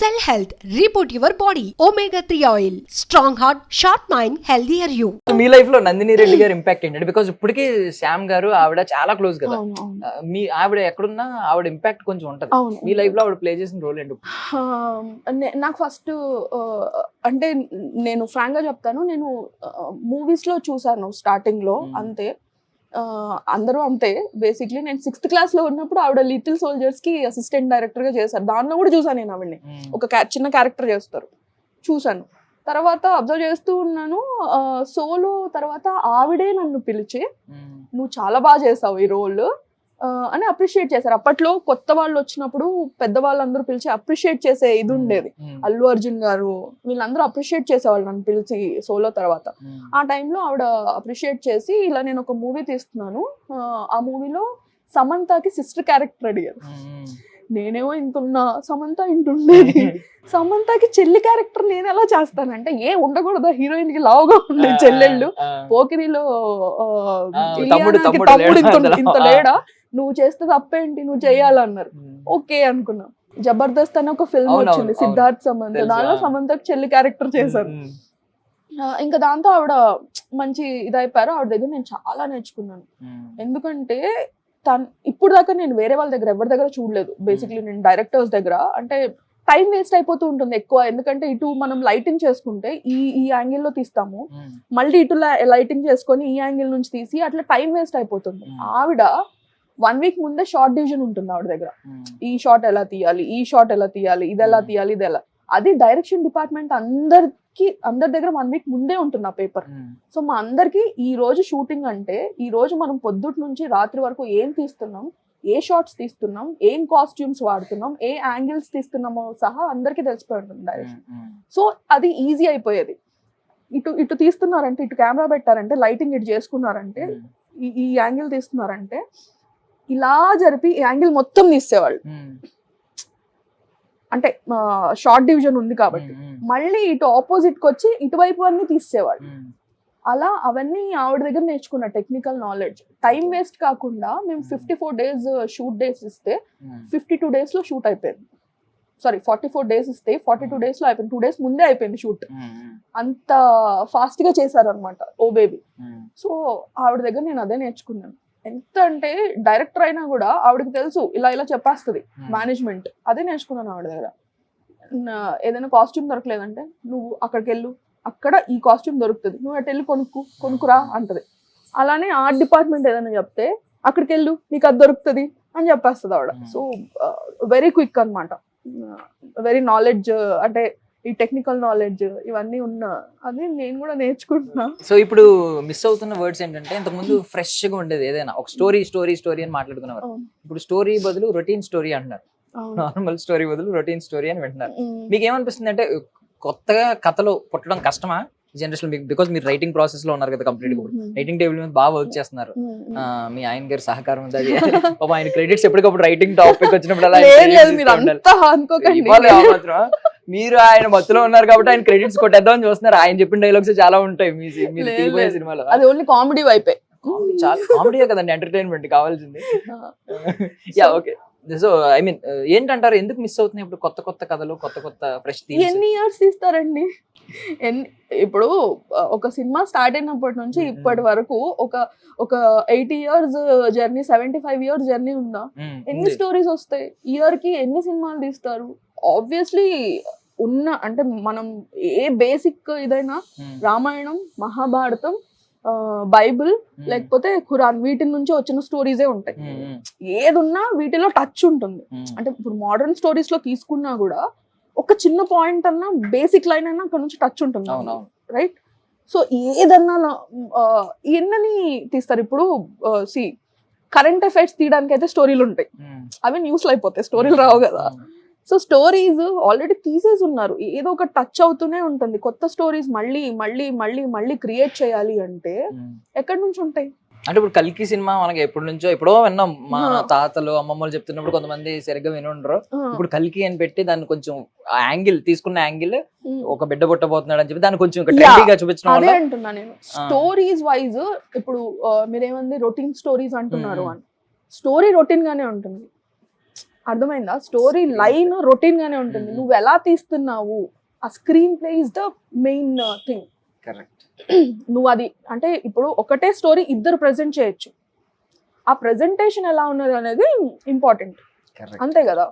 Cell Health, reboot your body. Omega 3 oil, strong heart, sharp mind, healthier you. Me life లో నందిని రెడ్డి గారు impact ఏంటంటే because ఇప్పటికీ శ్యామ్ గారు ఆవిడ చాలా క్లోజ్ కదా. మీ ఆవిడ ఎక్కడున్నా ఆవిడ ఇంపాక్ట్ కొంచెం ఉంటది. మీ లైఫ్ లో ఆవిడ ప్లే చేసిన రోల్ ఏంటి? నాకు ఫస్ట్ అంటే నేను ఫ్రాంక్ గా చెప్తాను, నేను మూవీస్ లో చూసాను స్టార్టింగ్ లో అంతే. అందరూ అంతే బేసిక్లీ. నేను 6th క్లాస్ లో ఉన్నప్పుడు ఆవిడ లిటిల్ సోల్జర్స్ కి అసిస్టెంట్ డైరెక్టర్ గా చేశారు. దానిలో కూడా చూసాను నేను ఆవిడని. ఒక చిన్న క్యారెక్టర్ చేస్తారు, చూసాను. తర్వాత అబ్జర్వ్ చేస్తూ ఉన్నాను. సోలో తర్వాత ఆవిడే నన్ను పిలిచి నువ్వు చాలా బాగా చేసావు ఈ రోల్ అని అప్రిషియేట్ చేశారు. అప్పట్లో కొత్త వాళ్ళు వచ్చినప్పుడు పెద్దవాళ్ళందరూ పిలిచి అప్రిషియేట్ చేసే ఇది ఉండేది. అల్లు అర్జున్ గారు వీళ్ళందరూ అప్రిషియేట్ చేసేవాళ్ళు నన్ను పిలిచి సోలో తర్వాత. ఆ టైంలో ఆవిడ అప్రిషియేట్ చేసి ఇలా నేను ఒక మూవీ తీస్తున్నాను, ఆ మూవీలో సమంతకి సిస్టర్ క్యారెక్టర్ అడిగారు. నేనేమో ఇంతున్నా, సమంత ఇంటుండేది. సమంతకి చెల్లి క్యారెక్టర్ నేను ఎలా చేస్తానంటే ఉండకూడదా హీరోయిన్ కి లావుగా ఉండే చెల్లెళ్ళు, పోకిరిలో తమ్ముడు ఇంత లేడా, నువ్వు చేస్తే తప్పేంటి, నువ్వు చెయ్యాలన్నారు. ఓకే అనుకున్నా. జబర్దస్త్ అని ఒక ఫిల్మ్ వచ్చింది సిద్ధార్థ్ సమంత, దానిలో సమంతకి చెల్లి క్యారెక్టర్ చేశారు. ఇంకా దాంతో ఆవిడ మంచి ఇదైపోయారు. ఆవిడ దగ్గర నేను చాలా నేర్చుకున్నాను. ఎందుకంటే ఇప్పుడు దాకా నేను వేరే వాళ్ళ దగ్గర ఎవరి దగ్గర చూడలేదు. బేసిక్లీ నేను డైరెక్టర్స్ దగ్గర అంటే టైం వేస్ట్ అయిపోతూ ఉంటుంది ఎక్కువ. ఎందుకంటే ఇటు మనం లైటింగ్ చేసుకుంటే ఈ యాంగిల్ లో తీస్తాము, మళ్ళీ ఇటు లైటింగ్ చేసుకొని ఈ యాంగిల్ నుంచి తీసి అట్లా టైం వేస్ట్ అయిపోతుంది. ఆవిడ 1 week ముందే షార్ట్ డివిజన్ ఉంటుంది ఆవిడ దగ్గర. ఈ షాట్ ఎలా తీయాలి, ఈ షాట్ ఎలా తీయాలి, ఇది ఎలా తీయాలి, ఇది ఎలా. అది డైరెక్షన్ డిపార్ట్మెంట్ అందరి దగ్గర 1 week ముందే ఉంటుంది ఆ పేపర్. సో మా అందరికి ఈ రోజు షూటింగ్ అంటే ఈ రోజు మనం పొద్దుటి నుంచి రాత్రి వరకు ఏం తీస్తున్నాం, ఏ షార్ట్స్ తీస్తున్నాం, ఏం కాస్ట్యూమ్స్ వాడుతున్నాం, ఏ యాంగిల్స్ తీస్తున్నామో సహా అందరికి తెలిసిపోయి ఉంటుంది డైరెక్షన్. సో అది ఈజీ అయిపోయేది. ఇటు తీస్తున్నారంటే, ఇటు కెమెరా పెట్టారంటే, లైటింగ్ ఇటు చేసుకున్నారంటే, ఈ యాంగిల్ తీస్తున్నారంటే ఇలా జరిపి ఈ యాంగిల్ మొత్తం తీసేవాళ్ళు. అంటే షార్ట్ డివిజన్ ఉంది కాబట్టి మళ్ళీ ఇటు ఆపోజిట్ కి వచ్చి ఇటువైపు అన్ని తీసేవాళ్ళు. అలా అవన్నీ ఆవిడ దగ్గర నేర్చుకున్న టెక్నికల్ నాలెడ్జ్. టైం వేస్ట్ కాకుండా మేము 54 days షూట్ డేస్ ఇస్తే 52 days లో షూట్ అయిపోయింది. సారీ 44 days ఇస్తే 42 days లో అయిపోయింది. 2 days ముందే అయిపోయింది షూట్. అంత ఫాస్ట్ గా చేశారు అనమాట ఓ బేబీ. సో ఆవిడ దగ్గర నేను అదే నేర్చుకున్నాను. ఎంత అంటే డైరెక్టర్ అయినా కూడా ఆవిడకి తెలుసు ఇలా చెప్పేస్తుంది మేనేజ్మెంట్. అదే నేర్చుకున్నాను ఆవిడ దగ్గర. ఏదైనా కాస్ట్యూమ్ దొరకలేదంటే నువ్వు అక్కడికి వెళ్ళు, అక్కడ ఈ కాస్ట్యూమ్ దొరుకుతుంది, నువ్వు అటు వెళ్ళి కొనుక్కురా అంటది. అలానే ఆర్ట్ డిపార్ట్మెంట్ ఏదైనా చెప్తే అక్కడికి వెళ్ళు, నీకు అది దొరుకుతుంది అని చెప్పేస్తుంది ఆవిడ. సో వెరీ క్విక్ అనమాట. వెరీ నాలెడ్జ్, అంటే ఈ టెక్నికల్ నాలెడ్జ్ ఇవన్నీ అది నేను కూడా నేర్చుకుంటున్నా. సో ఇప్పుడు మిస్ అవుతున్న వర్డ్స్ ఏంటంటే ఇంతకుముందు ఫ్రెష్ గా ఉండేది ఏదైనా ఒక స్టోరీ అని మాట్లాడుకునేవారు. ఇప్పుడు స్టోరీ బదులు రొటీన్ స్టోరీ అంటున్నారు. నార్మల్ స్టోరీ బదులు రొటీన్ స్టోరీ అని వింటున్నారు. మీకు ఏమనిపిస్తుంది అంటే కొత్తగా కథలు పుట్టడం కష్టమా జనరేషన్? బికాస్ మీరు రైటింగ్ ప్రాసెస్ లో ఉన్నారు కదా, కంప్లీట్ గా రైటింగ్ టేబుల్ మీద బాగా వర్క్ చేస్తున్నారు. మీ ఆయన గారి సహకారం ఉంది. అది ఆయన క్రెడిట్స్ ఎప్పటికప్పుడు రైటింగ్ టాపిక్ వచ్చినప్పుడు మీరు ఆయన మధ్యలో ఉన్నారు కాబట్టి ఆయన క్రెడిట్స్ కొట్టేద్దామని చూస్తున్నారు. ఆయన చెప్పిన డైలాగ్స్ చాలా ఉంటాయి మీ సినిమాలో. అది ఓన్లీ కామెడీ వైపే. చాలా కామెడీయే కదండి, ఎంటర్టైన్మెంట్ కావాల్సింది. Yeah okay. So I mean ఏంటంటారు, ఎందుకు మిస్ అవుతున్నాయి ఇప్పుడు కొత్త కథలు, కొత్త ఫ్రెష్ థీమ్స్? ఎన్ని ఇయర్స్ తీస్తారండి? ఇప్పుడు ఒక సినిమా స్టార్ట్ అయినప్పటి నుంచి ఇప్పటి వరకు ఒక 80 years జర్నీ, 75 years జర్నీ ఉందా? ఎన్ని స్టోరీస్ వస్తాయి? ఇయర్ కి ఎన్ని సినిమాలు తీస్తారు? ఆబ్వియస్లీ అంటే మనం ఏ బేసిక్ ఇదైనా రామాయణం, మహాభారతం, బైబిల్ లేకపోతే ఖురాన్, వీటి నుంచి వచ్చిన స్టోరీసే ఉంటాయి. ఏదున్నా వీటిలో టచ్ ఉంటుంది. అంటే ఇప్పుడు మోడర్న్ స్టోరీస్ లో తీసుకున్నా కూడా ఒక చిన్న పాయింట్ అన్నా, బేసిక్ లైన్ అయినా అక్కడ నుంచి టచ్ ఉంటుంది, రైట్? సో ఏదన్నా ఎన్నని తీస్తారు. ఇప్పుడు కరెంట్ అఫైర్స్ తీయడానికి అయితే స్టోరీలు ఉంటాయి, అవి న్యూస్లో అయిపోతాయి, స్టోరీలు రావు కదా. సో స్టోరీస్ ఆల్రెడీ తీసేసి ఉన్నారు, ఏదో ఒక టచ్ అవుతూనే ఉంటుంది. కొత్త స్టోరీస్ మళ్ళీ క్రియేట్ చేయాలి అంటే ఎక్కడి నుంచి ఉంటాయి? అంటే ఇప్పుడు కల్కి సినిమా మనకి ఎప్పుడో విన్నాం, మా తాతలు అమ్మమ్మలు చెప్తున్నప్పుడు కొంతమంది సరిగ్గా వినుండరు. ఇప్పుడు కల్కి అని పెట్టి దాన్ని కొంచెం యాంగిల్ తీసుకున్న యాంగిల్ ఒక బిడ్డ పుట్టబోతున్నాడు అని చెప్పి దాన్ని కొంచెం ట్రెండీగా చూపించడం. అదే అంటున్నా నేను, స్టోరీస్ వైజ్. ఇప్పుడు మీరేమంది రొటీన్ స్టోరీస్ అంటున్నారు అని, స్టోరీ రొటీన్ గానే ఉంటుంది. అర్థమైందా? స్టోరీ లైన్ రొటీన్ గానే ఉంటుంది, నువ్వు ఎలా తీస్తున్నావు, ఆ screen play is the main thing. Correct. నువ్వు అది అంటే ఇప్పుడు ఒకటే స్టోరీ ఇద్దరు ప్రెజెంట్ చేయొచ్చు, ఆ ప్రెజెంటేషన్ ఎలా ఉన్నది అనేది ఇంపార్టెంట్, అంతే కదా?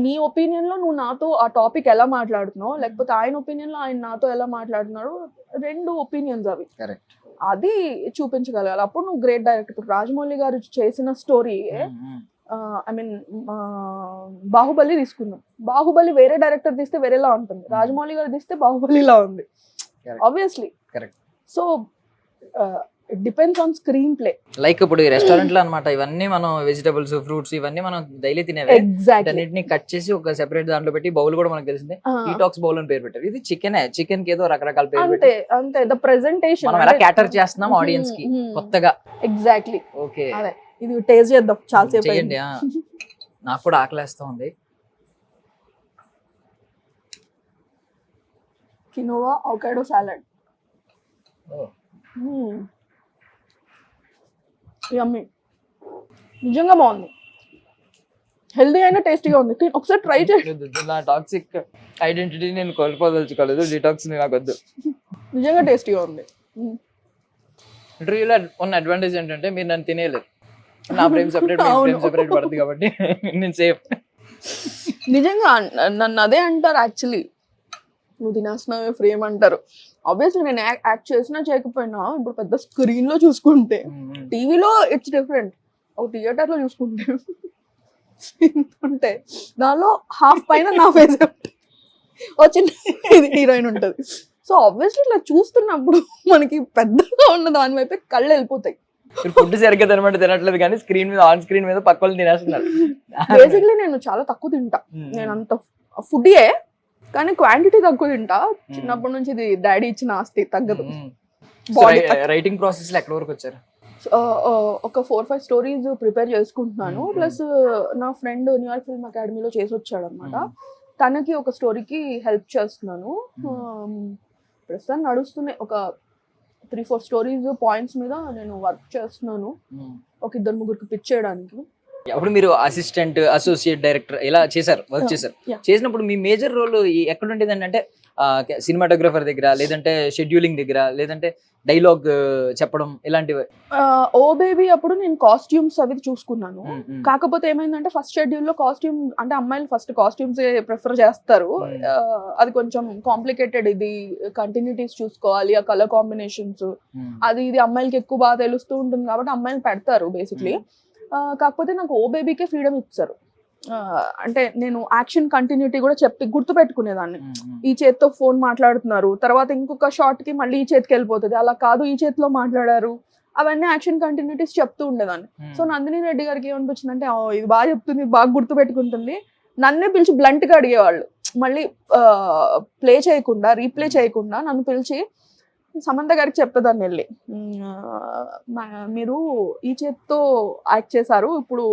నీ ఒపీనియన్ లో నువ్వు నాతో ఆ టాపిక్ ఎలా మాట్లాడుతున్నావు, లేకపోతే ఆయన ఒపీనియన్ లో ఆయన నాతో ఎలా మాట్లాడుతున్నాడు, రెండు ఒపీనియన్స్ అవి, అది చూపించగలగాలి. అప్పుడు నువ్వు గ్రేట్ డైరెక్టర్. ఇప్పుడు రాజమౌళి గారు చేసిన స్టోరీ, ఐ మీన్ బాహుబలి తీసుకుందాం, బాహుబలి వేరే డైరెక్టర్ తీస్తే వేరేలా ఉంటుంది, రాజమౌళి గారు తీస్తే బాహుబలిలా ఉంది, obviously. So it depends on screen play. Like ఇప్పుడు రెస్టారెంట్ లో అన్నమాట, ఇవన్నీ మనం వెజిటబుల్స్ ఫ్రూట్స్ ఇవన్నీ మనం డైలీ తినేవి, అన్నిటిని కట్ చేసి ఒక సెపరేట్ దాంట్లో పెట్టి బౌల్ కూడా మనకు తెలిసిందే డీటాక్స్ బౌల్ అని పేరు పెట్టారు. ఇది చికెన్ కి ఏదో రకరకాల పేరు పెట్టి అంతే ద ప్రెజెంటేషన్ మనం ఎలా క్యాటర్ చేస్తున్నాం ఆడియన్స్ కి కొత్తగా. ఎగ్జాక్ట్లీ. ఓకే, ఇది టేస్ట్ చేద్దాం, చాలా సేపు చేయండి. నాకు కూడా ఆకలేస్తా ఉంది. కినోవా అవకాడో సాలడ్, యమ్మీ, నిజంగా బాగుంది, హెల్దీ అయినా టేస్టీగా ఉంది. ఒకసారి ట్రై చేయండి. నా టాక్సిక్ ఐడెంటిటీ నేను కోల్పోదలుచుకోలేదు, డిటాక్స్ నాకు వద్దు. నిజంగా టేస్టీగా ఉంది. ఇంటర్వ్యూలో ఉన్న అడ్వాంటేజ్ ఏంటంటే మీరు నన్ను తినేయలేదు, నా ఫ్రేమ్ సెపరేట్ సెపరేట్ పడుతుంది కాబట్టి నేను సేఫ్. నిజంగా నన్ను అదే అంటారు యాక్చువల్లీ, నువ్వు తినేస్తున్నావే ఫ్రేమ్ అంటారు. ఆబ్వియస్లీ నేను యాక్ట్ చేసినా చేయకపోయినా ఇప్పుడు పెద్ద స్క్రీన్ లో చూసుకుంటే, టీవీలో ఇట్స్ డిఫరెంట్, ఒక థియేటర్ లో చూసుకుంటే ఉంటే దానిలో హాఫ్ పైన నా ఫేస్ వచ్చిన హీరోయిన్ ఉంటుంది. సో ఆబ్వియస్లీ ఇట్లా చూస్తున్నప్పుడు మనకి పెద్దగా ఉన్న దాని వైపు కళ్ళు వెళ్ళిపోతాయి. ఫుడ్ సరిగ్గా తినమంటే తినట్లేదు కానీ స్క్రీన్ మీద ఆన్ స్క్రీన్ మీద పక్క వాళ్ళు తినేస్తున్నారు. బేసిక్లీ నేను చాలా తక్కువ తింటా, నేను అంత ఫుడ్యే కానీ క్వాంటిటీ తక్కువ తింటా. చిన్నప్పటి నుంచి ఇది డాడీ ఇచ్చిన ఆస్తి, తగ్గదు. రైటింగ్ ప్రాసెస్ లో ఎక్కడ వరకు వచ్చారు? ఒక 4-5 స్టోరీస్ ప్రిపేర్ చేసుకుంటున్నాను, ప్లస్ నా ఫ్రెండ్ న్యూయార్క్ ఫిల్మ్ అకాడమీలో చేసి వచ్చాడు అనమాట, తనకి ఒక స్టోరీకి హెల్ప్ చేస్తున్నాను. ప్రస్తుతం నడుస్తున్నాయి ఒక 3-4 స్టోరీస్ పాయింట్స్ మీద నేను వర్క్ చేస్తున్నాను, ఒక 2-3 పిచ్ చేయడానికి. అప్పుడు మీరు అసిస్టెంట్, అసోసియేట్ డైరెక్టర్ ఇలా చేశారు, వర్క్ చేశారు. చేసినప్పుడు మీ మేజర్ రోల్ ఎక్కడ ఉండేది అంటే సినిమాటోగ్రఫర్ దగ్గర, లేదంటే షెడ్యూలింగ్ దగ్గర, లేదంటే డైలాగ్ చెప్పడం ఇలాంటివి? ఓ బేబీ అప్పుడు నేను కాస్ట్యూమ్స్ అవి చూసుకున్నాను. కాకపోతే ఏమైందంటే ఫస్ట్ షెడ్యూల్ లో కాస్ట్యూమ్ అంటే అమ్మాయిలు ఫస్ట్ కాస్ట్యూమ్స్ ప్రిఫర్ చేస్తారు, అది కొంచెం కాంప్లికేటెడ్, ఇది కంటిన్యూటీస్ చూసుకోవాలి, ఆ కలర్ కాంబినేషన్స్ అది ఇది అమ్మాయిలకి ఎక్కువ బాగా తెలుస్తూ ఉంటుంది కాబట్టి అమ్మాయిలు పెడతారు బేసిక్లీ. కాకపోతే నాకు ఓ బేబీకే ఫ్రీడమ్ ఇచ్చారు, అంటే నేను యాక్షన్ కంటిన్యూటీ కూడా చెప్పి గుర్తు పెట్టుకునేదాన్ని. ఈ చేతితో ఫోన్ మాట్లాడుతున్నారు, తర్వాత ఇంకొక షాట్ కి మళ్ళీ ఈ చేతికి వెళ్ళిపోతుంది, అలా కాదు ఈ చేతిలో మాట్లాడారు, అవన్నీ యాక్షన్ కంటిన్యూటీస్ చెప్తూ ఉండేదాన్ని. సో నందిని రెడ్డి గారికి ఏమనిపించింది అంటే ఇది బాగా చెప్తుంది, బాగా గుర్తు పెట్టుకుంటుంది, నన్నే పిలిచి బ్లంట్ గా అడిగేవాళ్ళు, మళ్ళీ ప్లే చేయకుండా రీప్లే చేయకుండా నన్ను పిలిచి సమంత గారికి చెప్పేదాన్ని వెళ్ళి, మీరు ఈ చేత్తో యాక్ట్ చేశారు, ఇప్పుడు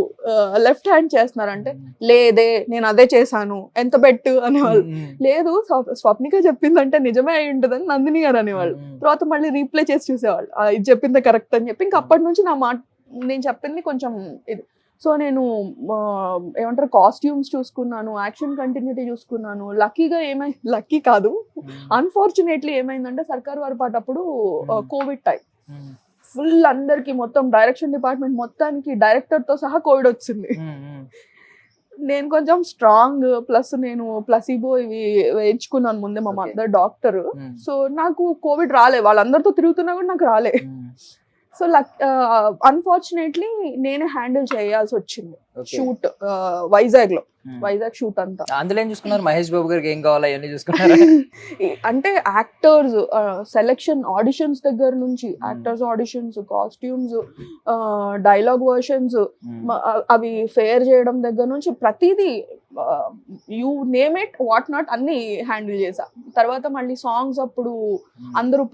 లెఫ్ట్ హ్యాండ్ చేస్తున్నారంటే, లేదే నేను అదే చేశాను, ఎంత బెట్టు అనేవాళ్ళు. లేదు స్వప్నిక చెప్పిందంటే నిజమే అయి ఉంటుందని నందిని గారు అనేవాళ్ళు. తర్వాత మళ్ళీ రీప్లే చేసి చూసేవాళ్ళు, ఇది చెప్పిందే కరెక్ట్ అని చెప్పి. ఇంకా అప్పటి నుంచి నా మాట నేను చెప్పింది కొంచెం ఇది. సో నేను ఏమంటారు కాస్ట్యూమ్స్ చూసుకున్నాను, యాక్షన్ కంటిన్యూటీ చూసుకున్నాను. లక్కీ కాదు, అన్ఫార్చునేట్లీ ఏమైందంటే సర్కార్ వారి పాట అప్పుడు కోవిడ్ టైం, ఫుల్ అందరికి మొత్తం డైరెక్షన్ డిపార్ట్మెంట్ మొత్తానికి డైరెక్టర్ తో సహా కోవిడ్ వచ్చింది. నేను కొంచెం స్ట్రాంగ్, ప్లస్ నేను ప్లసీబో ఇవి వేయించుకున్నాను ముందే, మా మదర్ డాక్టర్. సో నాకు కోవిడ్ రాలే, వాళ్ళందరితో తిరుగుతున్నా కూడా నాకు రాలే. సో అన్ఫార్చునేట్లీ నేనే హ్యాండిల్ చేయాల్సి వచ్చింది షూట్ వైజాగ్ షూట్ అంతా. అందులో ఏం చూసుకున్నారు? మహేష్ బాబు గారికి ఏం కావాలో అవన్నీ చూసుకున్నారు. అంటే యాక్టర్స్ సెలెక్షన్, ఆడిషన్స్ దగ్గర నుంచి, actors auditions, costumes, dialogue versions, అవి ఫేర్ చేయడం దగ్గర నుంచి ప్రతిదీ, you name it what not అన్ని హ్యాండిల్ చేసా. తర్వాత మళ్ళీ సాంగ్స్ అప్పుడు అందరూ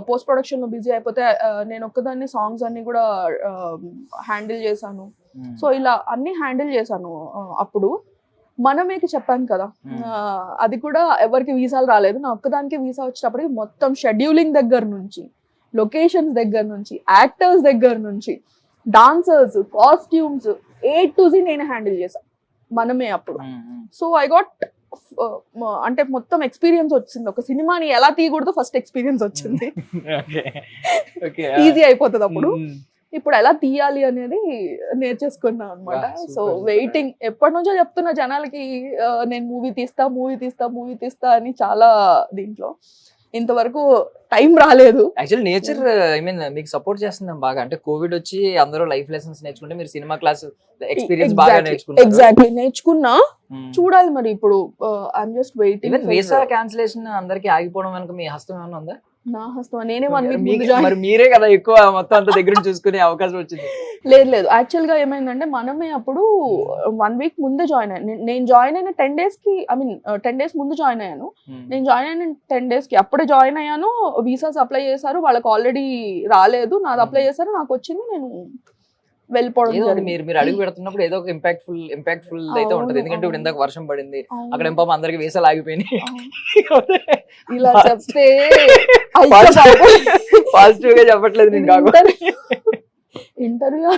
పోస్ట్ ప్రొడక్షన్ లో బిజీ అయిపోతే నేను ఒక్కదాన్ని సాంగ్స్ అన్ని కూడా హ్యాండిల్ చేశాను. సో ఇలా అన్ని హ్యాండిల్ చేశాను. అప్పుడు మనమేకి చెప్పాను కదా, అది కూడా ఎవరికి వీసాలు రాలేదు, నా ఒక్కదానికి వీసా వచ్చేటప్పటికి మొత్తం షెడ్యూలింగ్ దగ్గర నుంచి, లొకేషన్స్ దగ్గర నుంచి, యాక్టర్స్ దగ్గర నుంచి, dancers, costumes, A to Z నేను హ్యాండిల్ చేశాను. మనమే అప్పుడు. సో ఐ గాట్ అంటే మొత్తం ఎక్స్పీరియన్స్ వచ్చింది. ఒక సినిమాని ఎలా తీయకూడదు ఫస్ట్ ఎక్స్పీరియన్స్ వచ్చింది. ఈజీ అయిపోతుంది అప్పుడు. ఇప్పుడు ఎలా తీయాలి అనేది నేర్చేసుకున్నాను అనమాట. సో వెయిటింగ్ ఎప్పటి నుంచో చెప్తున్నా జనాలకి, నేను మూవీ తీస్తా అని చాలా దీంట్లో. ఇంతవరకు టైం రాలేదు. యాక్చువల్లీ నేచర్ ఐ మీన్ మీకు సపోర్ట్ చేస్తున్నాం బాగా. అంటే కోవిడ్ వచ్చి అందరూ లైఫ్ లెసన్స్ నేర్చుకుంటే మీరు సినిమా క్లాస్ ఎక్స్పీరియన్స్ బాగా నేర్చుకున్నారు. ఎగ్జాక్ట్లీ నేర్చుకున్నా. చూడాలి మరి ఇప్పుడు. I'm just waiting. Visa cancellation అందరికి ఆగిపోవడం వెనక మీ హస్తం ఏమైనా ఉందా? నా హస్తం నేనే 1 వీక్ మరి మీరే కదా ఎక్కువ మొత్తం అంత దగ్గర చూసుకునే అవకాశం వచ్చింది. లేదు యాక్చువల్ గా ఏమైందంటే మనమే అప్పుడు 1 వీక్ ముందే జాయిన్ అయ్యాను. నేను జాయిన్ అయిన 10 days కి, ఐ మీన్ 10 days ముందు జాయిన్ అయ్యాను. నేను జాయిన్ అయిన 10 days కి అప్పుడే జాయిన్ అయ్యాను. వీసాస్ అప్లై చేశారు, వాళ్ళకి ఆల్రెడీ రాలేదు. నాది అప్లై చేశారు, నాకు వచ్చింది, నేను వెళ్ళిపోవడం. మీరు అడుగు పెడుతున్నప్పుడు ఏదో ఒక ఇంపాక్ట్ఫుల్ అయితే ఉంటది. ఎందుకంటే ఇప్పుడు ఇందాక వర్షం పడింది, అక్కడ ఏం పాపం అందరికి వీసాలు ఆగిపోయినాయి. ఇలా చెప్తే పాజిటివ్ గా చెప్పట్లేదు నేను. కాకుండా ఇంటర్వ్యూ